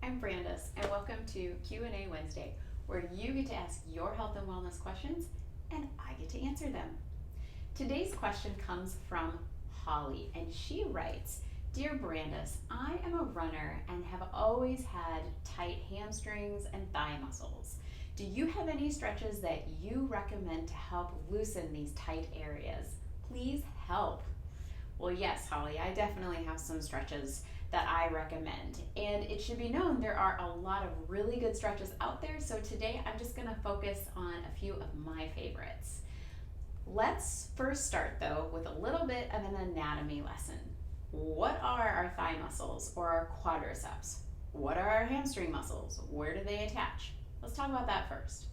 I'm Brandis, and welcome to Q&A Wednesday, where you get to ask your health and wellness questions, and I get to answer them. Today's question comes from Holly, and she writes, "Dear Brandis, I am a runner and have always had tight hamstrings and thigh muscles. Do you have any stretches that you recommend to help loosen these tight areas? Please help." Well, yes, Holly, I definitely have some stretches that I recommend. And it should be known there are a lot of really good stretches out there, so today I'm just gonna focus on a few of my favorites. Let's first start though with a little bit of an anatomy lesson. What are our thigh muscles or our quadriceps? What are our hamstring muscles? Where do they attach? Let's talk about that first.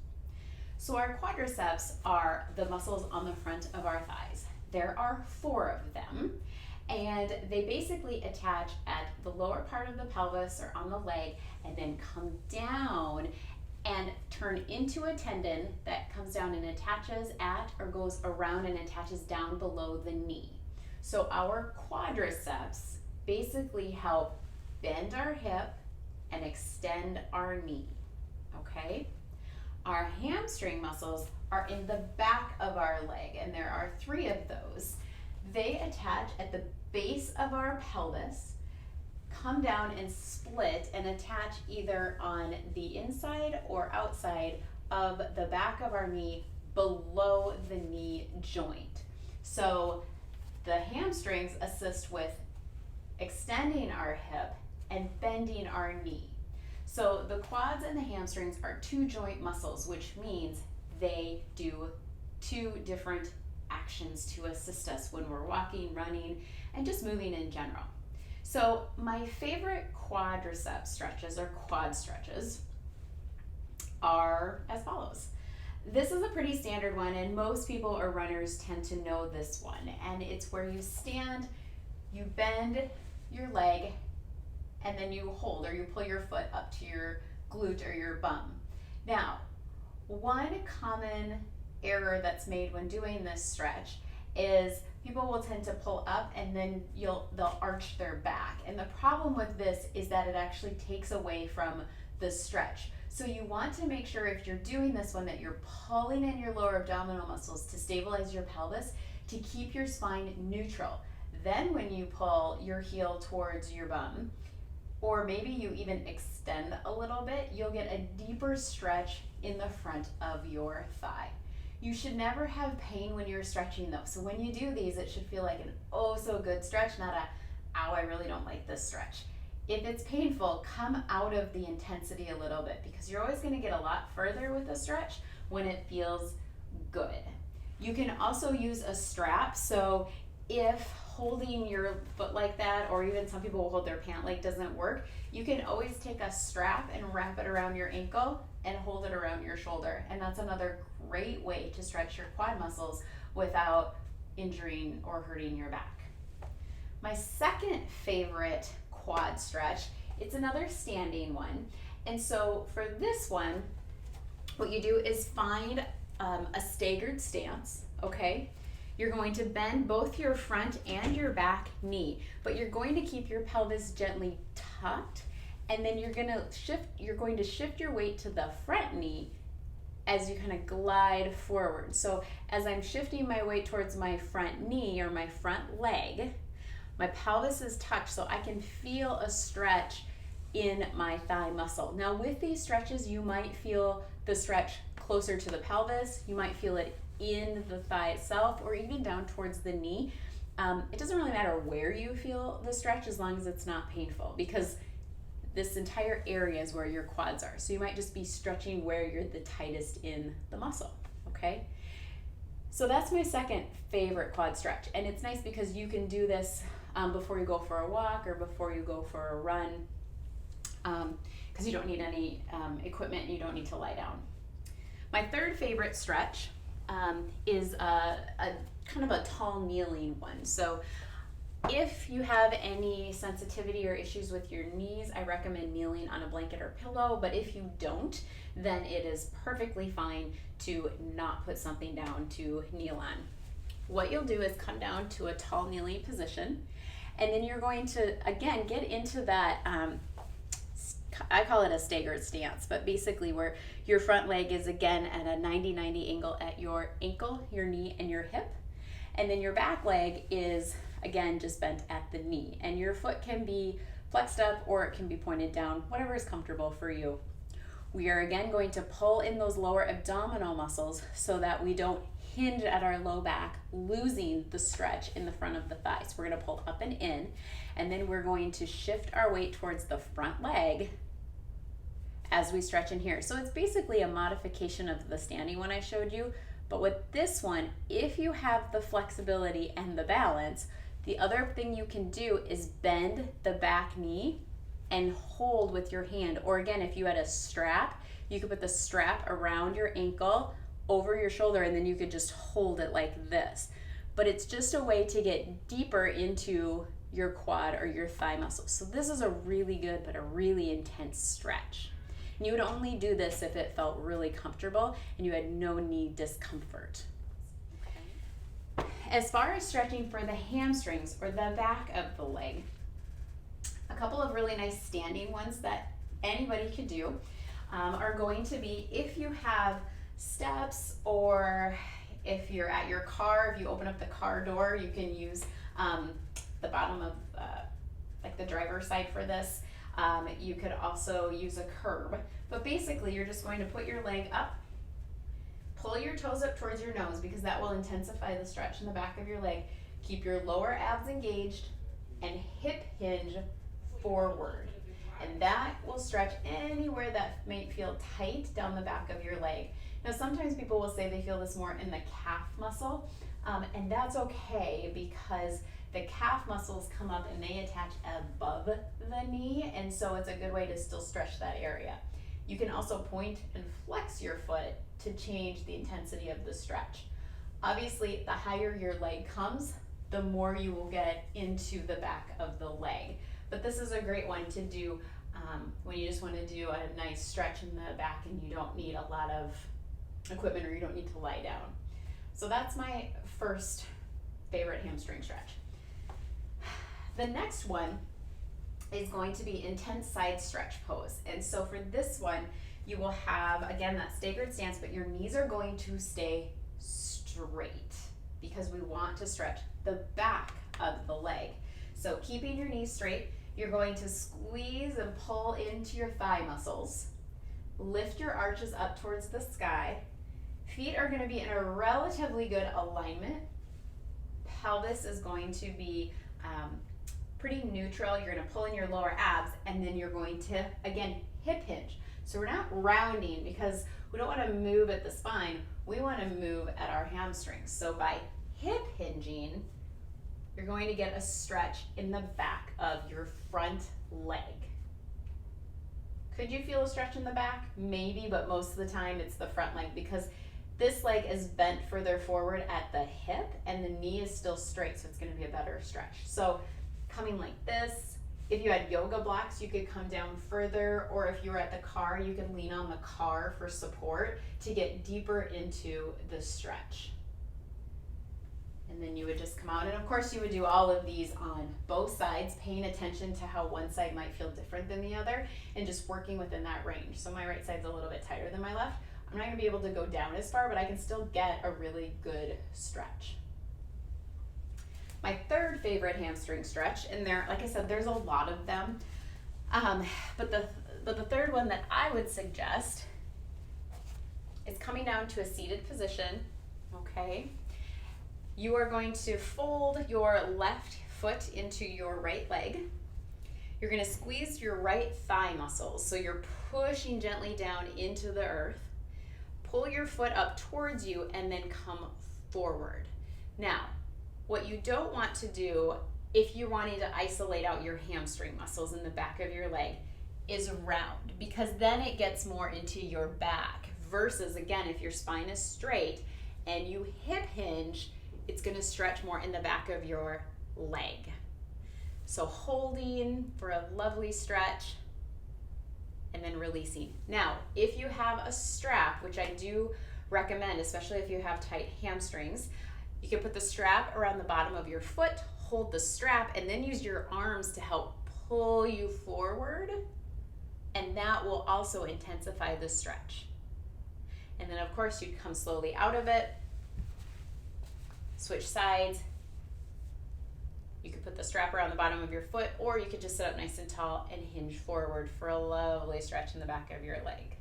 So our quadriceps are the muscles on the front of our thighs. There are 4 of them, and they basically attach at the lower part of the pelvis or on the leg and then come down and turn into a tendon that comes down and attaches at or goes around and attaches down below the knee. So our quadriceps basically help bend our hip and extend our knee, okay? Our hamstring muscles are in the back of our leg, and there are 3 of those. They attach at the base of our pelvis, come down and split and attach either on the inside or outside of the back of our knee below the knee joint. So the hamstrings assist with extending our hip and bending our knee. So the quads and the hamstrings are 2 joint muscles, which means they do 2 different actions to assist us when we're walking, running, and just moving in general. So my favorite quadricep stretches or quad stretches are as follows. This is a pretty standard one, and most people or runners tend to know this one. And it's where you stand, you bend your leg, and then you hold or you pull your foot up to your glute or your bum. Now, one common error that's made when doing this stretch is people will tend to pull up and then they'll arch their back. And the problem with this is that it actually takes away from the stretch. So you want to make sure if you're doing this one that you're pulling in your lower abdominal muscles to stabilize your pelvis to keep your spine neutral. Then when you pull your heel towards your bum, or maybe you even extend a little bit, you'll get a deeper stretch in the front of your thigh. You should never have pain when you're stretching though. So when you do these, it should feel like an oh so good stretch, not a, ow, I really don't like this stretch. If it's painful, come out of the intensity a little bit because you're always gonna get a lot further with the stretch when it feels good. You can also use a strap. So if holding your foot like that, or even some people will hold their pant leg doesn't work, you can always take a strap and wrap it around your ankle and hold it around your shoulder. And that's another great way to stretch your quad muscles without injuring or hurting your back. My second favorite quad stretch, it's another standing one. And so for this one, what you do is find a staggered stance, okay? You're going to bend both your front and your back knee, but you're going to keep your pelvis gently tucked, and then you're going to shift your weight to the front knee as you kind of glide forward. So as I'm shifting my weight towards my front knee or my front leg, my pelvis is tucked so I can feel a stretch in my thigh muscle. Now with these stretches, you might feel the stretch closer to the pelvis, you might feel it in the thigh itself or even down towards the knee. It doesn't really matter where you feel the stretch as long as it's not painful, because this entire area is where your quads are. So you might just be stretching where you're the tightest in the muscle, okay? So that's my second favorite quad stretch. And it's nice because you can do this before you go for a walk or before you go for a run, because you don't need any equipment and you don't need to lie down. My third favorite stretch is a kind of a tall kneeling one. So if you have any sensitivity or issues with your knees, I recommend kneeling on a blanket or pillow, but if you don't, then it is perfectly fine to not put something down to kneel on. What you'll do is come down to a tall kneeling position, and then you're going to, again, get into that I call it a staggered stance, but basically where your front leg is again at a 90-90 angle at your ankle, your knee, and your hip. And then your back leg is again just bent at the knee. And your foot can be flexed up or it can be pointed down, whatever is comfortable for you. We are again going to pull in those lower abdominal muscles so that we don't hinge at our low back, losing the stretch in the front of the thighs. We're going to pull up and in, and then we're going to shift our weight towards the front leg as we stretch in here. So it's basically a modification of the standing one I showed you, but with this one, if you have the flexibility and the balance, the other thing you can do is bend the back knee and hold with your hand. Or again, if you had a strap, you could put the strap around your ankle over your shoulder, and then you could just hold it like this. But it's just a way to get deeper into your quad or your thigh muscles. So this is a really good but a really intense stretch. And you would only do this if it felt really comfortable and you had no knee discomfort. Okay. As far as stretching for the hamstrings or the back of the leg, a couple of really nice standing ones that anybody could do are going to be if you have steps, or if you're at your car, if you open up the car door, you can use the bottom of like the driver's side for this. You could also use a curb, but basically you're just going to put your leg up, pull your toes up towards your nose because that will intensify the stretch in the back of your leg. Keep your lower abs engaged and hip hinge forward. And that will stretch anywhere that may feel tight down the back of your leg. Now, sometimes people will say they feel this more in the calf muscle, and that's okay because the calf muscles come up and they attach above the knee, and so it's a good way to still stretch that area. You can also point and flex your foot to change the intensity of the stretch. Obviously, the higher your leg comes, the more you will get into the back of the leg. But this is a great one to do when you just want to do a nice stretch in the back and you don't need a lot of equipment or you don't need to lie down. So that's my first favorite hamstring stretch. The next one is going to be intense side stretch pose. And so for this one, you will have, again, that staggered stance, but your knees are going to stay straight because we want to stretch the back of the leg. So keeping your knees straight, you're going to squeeze and pull into your thigh muscles. Lift your arches up towards the sky. Feet are going to be in a relatively good alignment. Pelvis is going to be pretty neutral. You're going to pull in your lower abs, and then you're going to, again, hip hinge. So we're not rounding because we don't want to move at the spine. We want to move at our hamstrings. So by hip hinging, you're going to get a stretch in the back of your front leg. Could you feel a stretch in the back? Maybe, but most of the time it's the front leg because this leg is bent further forward at the hip and the knee is still straight, so it's going to be a better stretch. So coming like this, if you had yoga blocks, you could come down further, or if you were at the car, you could lean on the car for support to get deeper into the stretch. And then you would just come out, and of course you would do all of these on both sides, paying attention to how one side might feel different than the other, and just working within that range. So my right side's a little bit tighter than my left. I'm not gonna be able to go down as far, but I can still get a really good stretch. My third favorite hamstring stretch, and there, like I said, there's a lot of them, but the third one that I would suggest is coming down to a seated position, okay? You are going to fold your left foot into your right leg. You're going to squeeze your right thigh muscles, so you're pushing gently down into the earth. Pull your foot up towards you and then come forward. Now, what you don't want to do if you're wanting to isolate out your hamstring muscles in the back of your leg is round, because then it gets more into your back versus, again, if your spine is straight and you hip hinge, it's going to stretch more in the back of your leg. So holding for a lovely stretch and then releasing. Now, if you have a strap, which I do recommend, especially if you have tight hamstrings, you can put the strap around the bottom of your foot, hold the strap, and then use your arms to help pull you forward and that will also intensify the stretch. And then of course you come slowly out of it, switch sides. You could put the strap around the bottom of your foot, or you could just sit up nice and tall and hinge forward for a lovely stretch in the back of your leg.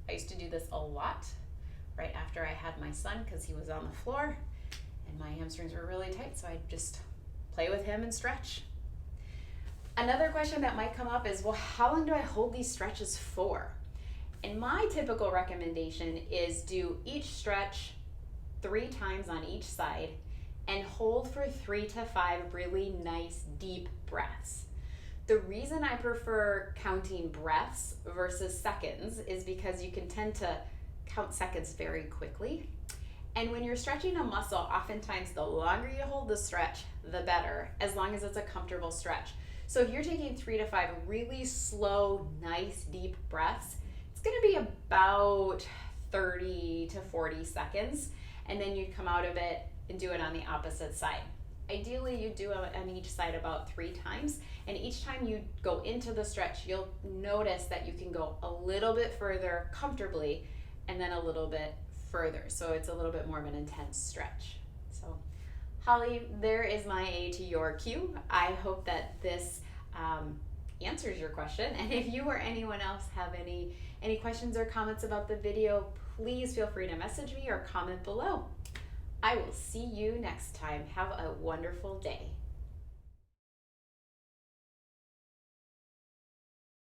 I used to do this a lot right after I had my son because he was on the floor and my hamstrings were really tight, so I'd just play with him and stretch. Another question that might come up is, well, how long do I hold these stretches for? And my typical recommendation is do each stretch 3 times on each side and hold for 3 to 5 really nice deep breaths. The reason I prefer counting breaths versus seconds is because you can tend to count seconds very quickly. And when you're stretching a muscle, oftentimes the longer you hold the stretch, the better, as long as it's a comfortable stretch. So if you're taking 3 to 5 really slow, nice, deep breaths, it's gonna be about 30 to 40 seconds, and then you'd come out of it and do it on the opposite side. Ideally, you do it on each side about 3 times, and each time you go into the stretch, you'll notice that you can go a little bit further comfortably and then a little bit further. So it's a little bit more of an intense stretch. So Holly, there is my A to your Q. I hope that this answers your question. And if you or anyone else have any questions or comments about the video, please feel free to message me or comment below. I will see you next time. Have a wonderful day.